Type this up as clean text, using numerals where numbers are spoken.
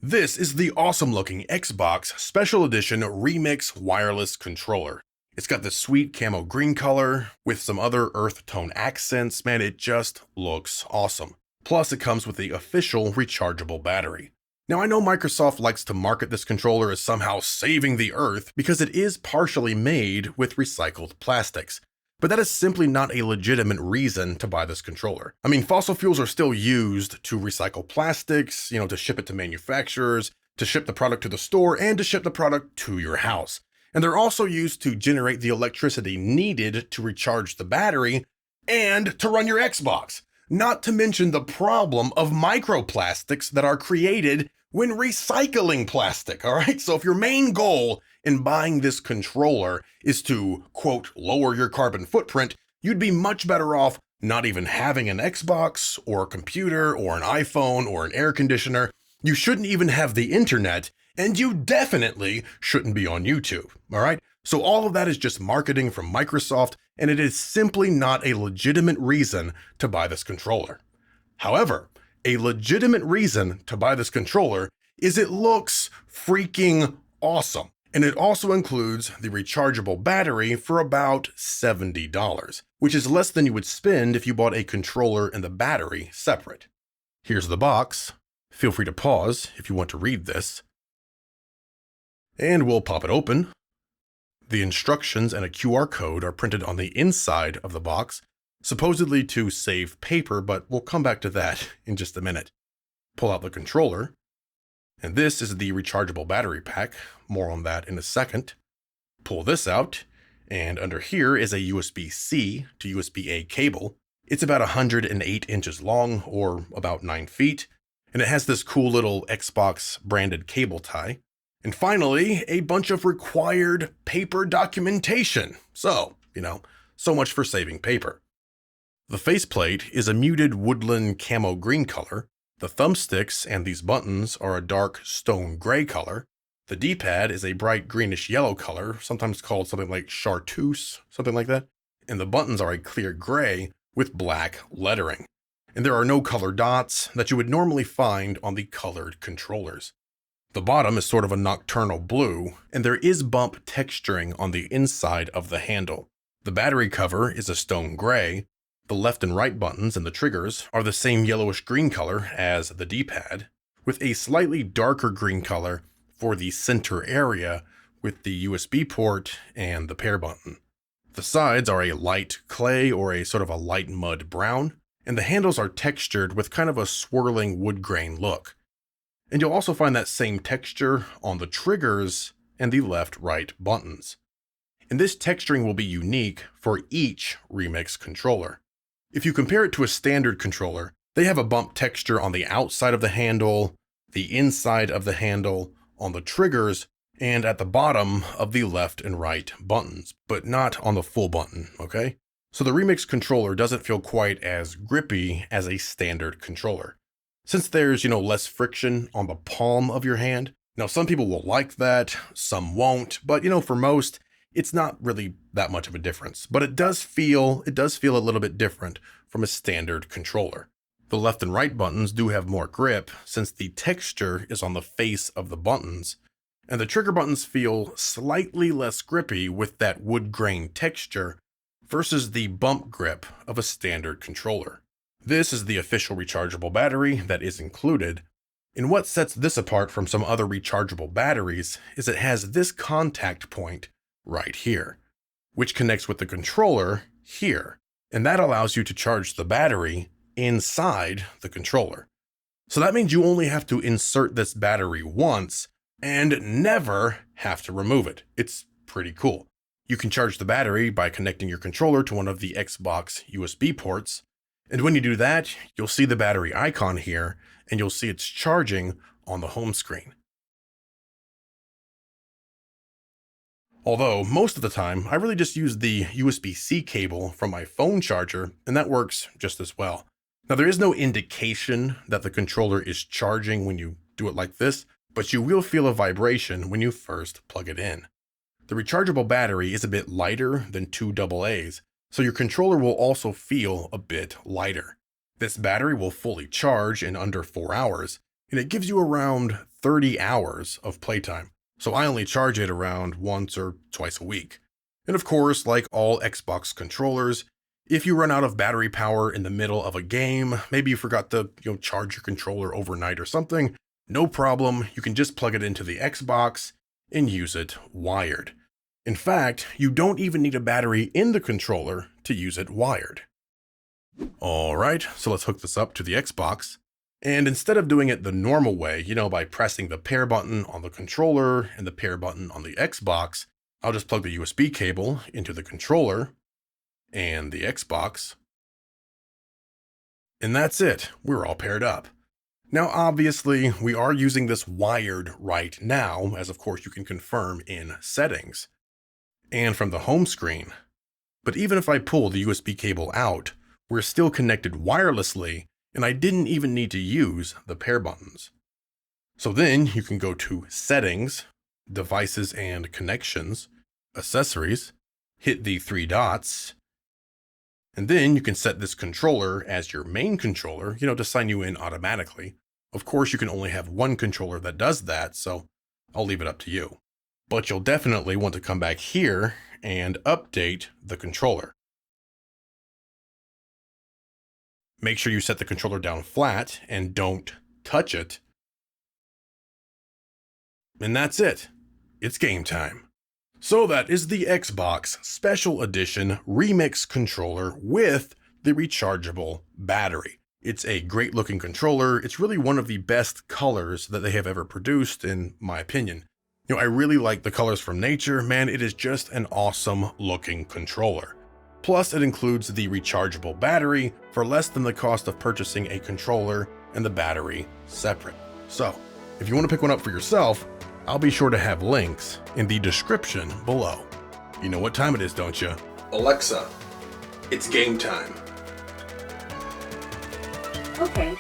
This is the awesome looking Xbox Special Edition REMIX wireless controller. It's got this sweet camo green color with some other earth tone accents. Man, it just looks awesome. Plus, it comes with the official rechargeable battery. Now, I know Microsoft likes to market this controller as somehow saving the earth because it is partially made with recycled plastics. But that is simply not a legitimate reason to buy this controller. I mean, fossil fuels are still used to recycle plastics, to ship it to manufacturers, to ship the product to the store, and to ship the product to your house. And they're also used to generate the electricity needed to recharge the battery and to run your Xbox. Not to mention the problem of microplastics that are created when recycling plastic, all right? So if your main goal in buying this controller is to, quote, lower your carbon footprint, you'd be much better off not even having an Xbox or a computer or an iPhone or an air conditioner. You shouldn't even have the internet, and you definitely shouldn't be on YouTube, all right? So all of that is just marketing from Microsoft, and it is simply not a legitimate reason to buy this controller. However, a legitimate reason to buy this controller is it looks freaking awesome. And it also includes the rechargeable battery for about $70, which is less than you would spend if you bought a controller and the battery separate. Here's the box. Feel free to pause if you want to read this. And we'll pop it open. The instructions and a QR code are printed on the inside of the box, supposedly to save paper, but we'll come back to that in just a minute. Pull out the controller. And this is the rechargeable battery pack. More on that in a second. Pull this out, and under here is a USB-C to USB-A cable. It's about 108 inches long, or about 9 feet, and it has this cool little Xbox branded cable tie. And finally, a bunch of required paper documentation. So much for saving paper. The faceplate is a muted woodland camo green color. The thumbsticks and these buttons are a dark stone gray color. The D-pad is a bright greenish yellow color, sometimes called something like chartreuse, something like that. And the buttons are a clear gray with black lettering. And there are no color dots that you would normally find on the colored controllers. The bottom is sort of a nocturnal blue, and there is bump texturing on the inside of the handle. The battery cover is a stone gray. The left and right buttons and the triggers are the same yellowish green color as the D-pad, with a slightly darker green color for the center area with the USB port and the pair button. The sides are a light clay or a sort of a light mud brown, and the handles are textured with kind of a swirling wood grain look. And you'll also find that same texture on the triggers and the left-right buttons. And this texturing will be unique for each REMIX controller. If you compare it to a standard controller, they have a bump texture on the outside of the handle, the inside of the handle, on the triggers, and at the bottom of the left and right buttons, but not on the full button, okay? So the REMIX controller doesn't feel quite as grippy as a standard controller. Since there's, less friction on the palm of your hand. Now, some people will like that, some won't, but for most, it's not really that much of a difference, but it does feel a little bit different from a standard controller. The left and right buttons do have more grip since the texture is on the face of the buttons, and the trigger buttons feel slightly less grippy with that wood grain texture versus the bump grip of a standard controller. This is the official rechargeable battery that is included. And what sets this apart from some other rechargeable batteries is it has this contact point right here, which connects with the controller here, and that allows you to charge the battery inside the controller. So that means you only have to insert this battery once and never have to remove it. It's pretty cool. You can charge the battery by connecting your controller to one of the Xbox USB ports, and when you do that, you'll see the battery icon here, and you'll see it's charging on the home screen. Although, most of the time, I really just use the USB-C cable from my phone charger, and that works just as well. Now, there is no indication that the controller is charging when you do it like this, but you will feel a vibration when you first plug it in. The rechargeable battery is a bit lighter than two AA's, so your controller will also feel a bit lighter. This battery will fully charge in under 4 hours, and it gives you around 30 hours of playtime. So I only charge it around once or twice a week. And of course, like all Xbox controllers, if you run out of battery power in the middle of a game, maybe you forgot to charge your controller overnight or something, no problem, you can just plug it into the Xbox and use it wired. In fact, you don't even need a battery in the controller to use it wired. Alright, so let's hook this up to the Xbox. And instead of doing it the normal way, by pressing the pair button on the controller and the pair button on the Xbox, I'll just plug the USB cable into the controller and the Xbox. And that's it, we're all paired up. Now obviously, we are using this wired right now, as of course you can confirm in settings and from the home screen. But even if I pull the USB cable out, we're still connected wirelessly, and I didn't even need to use the pair buttons. So then you can go to Settings, Devices and Connections, Accessories, hit the three dots, and then you can set this controller as your main controller, to sign you in automatically. Of course, you can only have one controller that does that, so I'll leave it up to you. But you'll definitely want to come back here and update the controller. Make sure you set the controller down flat and don't touch it. And that's it. It's game time. So that is the Xbox Special Edition REMIX controller with the rechargeable battery. It's a great looking controller. It's really one of the best colors that they have ever produced, in my opinion. I really like the colors from nature. Man, it is just an awesome looking controller. Plus, it includes the rechargeable battery for less than the cost of purchasing a controller and the battery separate. So, if you want to pick one up for yourself, I'll be sure to have links in the description below. You know what time it is, don't you? Alexa, it's game time. Okay.